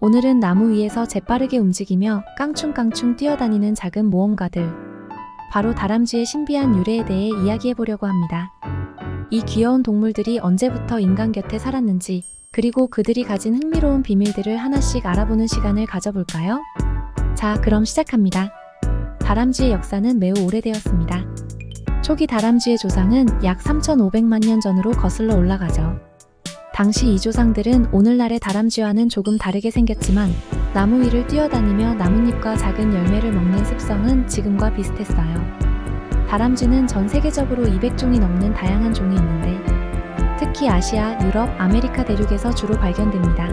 오늘은 나무 위에서 재빠르게 움직이며 깡충깡충 뛰어다니는 작은 모험가들, 바로 다람쥐의 신비한 유래에 대해 이야기해보려고 합니다. 이 귀여운 동물들이 언제부터 인간 곁에 살았는지, 그리고 그들이 가진 흥미로운 비밀들을 하나씩 알아보는 시간을 가져볼까요? 자, 그럼 시작합니다. 다람쥐의 역사는 매우 오래되었습니다. 초기 다람쥐의 조상은 약 3,500만 년 전으로 거슬러 올라가죠. 당시 이 조상들은 오늘날의 다람쥐와는 조금 다르게 생겼지만 나무 위를 뛰어다니며 나뭇잎과 작은 열매를 먹는 습성은 지금과 비슷했어요. 다람쥐는 전 세계적으로 200종이 넘는 다양한 종이 있는데 특히 아시아, 유럽, 아메리카 대륙에서 주로 발견됩니다.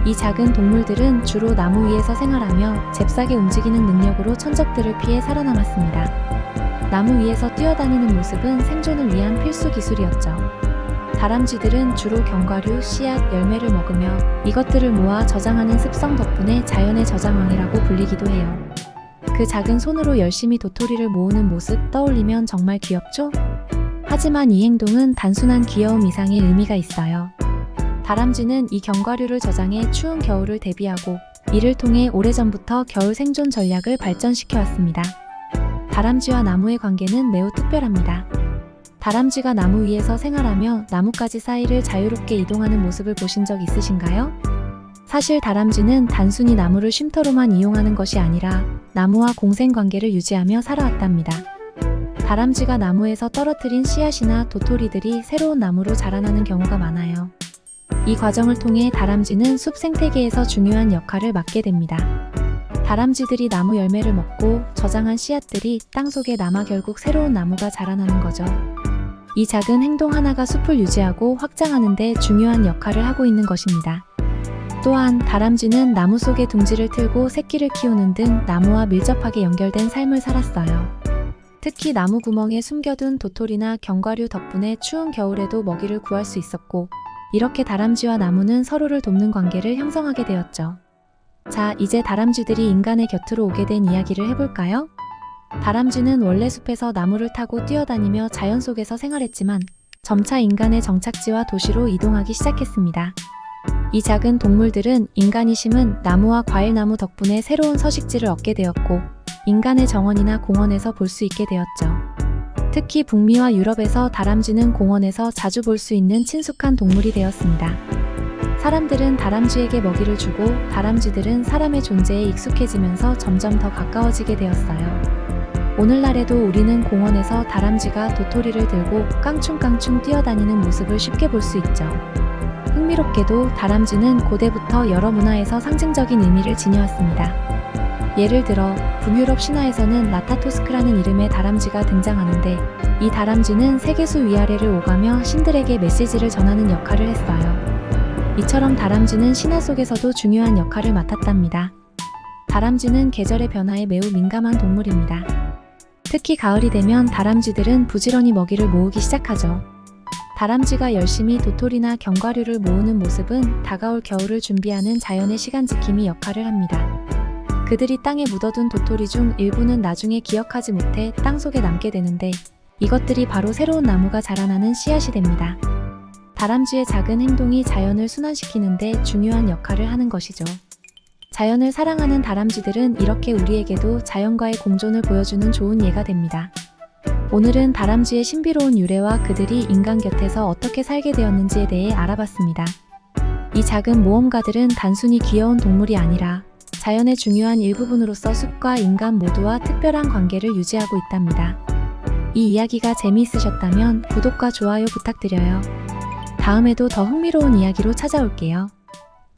이 작은 동물들은 주로 나무 위에서 생활하며 잽싸게 움직이는 능력으로 천적들을 피해 살아남았습니다. 나무 위에서 뛰어다니는 모습은 생존을 위한 필수 기술이었죠. 다람쥐들은 주로 견과류, 씨앗, 열매를 먹으며 이것들을 모아 저장하는 습성 덕분에 자연의 저장왕이라고 불리기도 해요. 그 작은 손으로 열심히 도토리를 모으는 모습 떠올리면 정말 귀엽죠? 하지만 이 행동은 단순한 귀여움 이상의 의미가 있어요. 다람쥐는 이 견과류를 저장해 추운 겨울을 대비하고 이를 통해 오래전부터 겨울 생존 전략을 발전시켜 왔습니다. 다람쥐와 나무의 관계는 매우 특별합니다. 다람쥐가 나무 위에서 생활하며 나뭇가지 사이를 자유롭게 이동하는 모습을 보신 적 있으신가요? 사실 다람쥐는 단순히 나무를 쉼터로만 이용하는 것이 아니라 나무와 공생관계를 유지하며 살아왔답니다. 다람쥐가 나무에서 떨어뜨린 씨앗이나 도토리들이 새로운 나무로 자라나는 경우가 많아요. 이 과정을 통해 다람쥐는 숲 생태계에서 중요한 역할을 맡게 됩니다. 다람쥐들이 나무 열매를 먹고 저장한 씨앗들이 땅속에 남아 결국 새로운 나무가 자라나는 거죠. 이 작은 행동 하나가 숲을 유지하고 확장하는 데 중요한 역할을 하고 있는 것입니다. 또한 다람쥐는 나무 속에 둥지를 틀고 새끼를 키우는 등 나무와 밀접하게 연결된 삶을 살았어요. 특히 나무 구멍에 숨겨둔 도토리나 견과류 덕분에 추운 겨울에도 먹이를 구할 수 있었고, 이렇게 다람쥐와 나무는 서로를 돕는 관계를 형성하게 되었죠. 자, 이제 다람쥐들이 인간의 곁으로 오게 된 이야기를 해볼까요? 다람쥐는 원래 숲에서 나무를 타고 뛰어다니며 자연 속에서 생활했지만 점차 인간의 정착지와 도시로 이동하기 시작했습니다. 이 작은 동물들은 인간이 심은 나무와 과일나무 덕분에 새로운 서식지를 얻게 되었고 인간의 정원이나 공원에서 볼 수 있게 되었죠. 특히 북미와 유럽에서 다람쥐는 공원에서 자주 볼 수 있는 친숙한 동물이 되었습니다. 사람들은 다람쥐에게 먹이를 주고 다람쥐들은 사람의 존재에 익숙해지면서 점점 더 가까워지게 되었어요. 오늘날에도 우리는 공원에서 다람쥐가 도토리를 들고 깡충깡충 뛰어다니는 모습을 쉽게 볼 수 있죠. 흥미롭게도 다람쥐는 고대부터 여러 문화에서 상징적인 의미를 지녀왔습니다. 예를 들어 북유럽 신화에서는 라타토스크라는 이름의 다람쥐가 등장하는데 이 다람쥐는 세계수 위아래를 오가며 신들에게 메시지를 전하는 역할을 했어요. 이처럼 다람쥐는 신화 속에서도 중요한 역할을 맡았답니다. 다람쥐는 계절의 변화에 매우 민감한 동물입니다. 특히 가을이 되면 다람쥐들은 부지런히 먹이를 모으기 시작하죠. 다람쥐가 열심히 도토리나 견과류를 모으는 모습은 다가올 겨울을 준비하는 자연의 시간 지킴이 역할을 합니다. 그들이 땅에 묻어둔 도토리 중 일부는 나중에 기억하지 못해 땅속에 남게 되는데 이것들이 바로 새로운 나무가 자라나는 씨앗이 됩니다. 다람쥐의 작은 행동이 자연을 순환시키는 데 중요한 역할을 하는 것이죠. 자연을 사랑하는 다람쥐들은 이렇게 우리에게도 자연과의 공존을 보여주는 좋은 예가 됩니다. 오늘은 다람쥐의 신비로운 유래와 그들이 인간 곁에서 어떻게 살게 되었는지에 대해 알아봤습니다. 이 작은 모험가들은 단순히 귀여운 동물이 아니라 자연의 중요한 일부분으로서 숲과 인간 모두와 특별한 관계를 유지하고 있답니다. 이 이야기가 재미있으셨다면 구독과 좋아요 부탁드려요. 다음에도 더 흥미로운 이야기로 찾아올게요.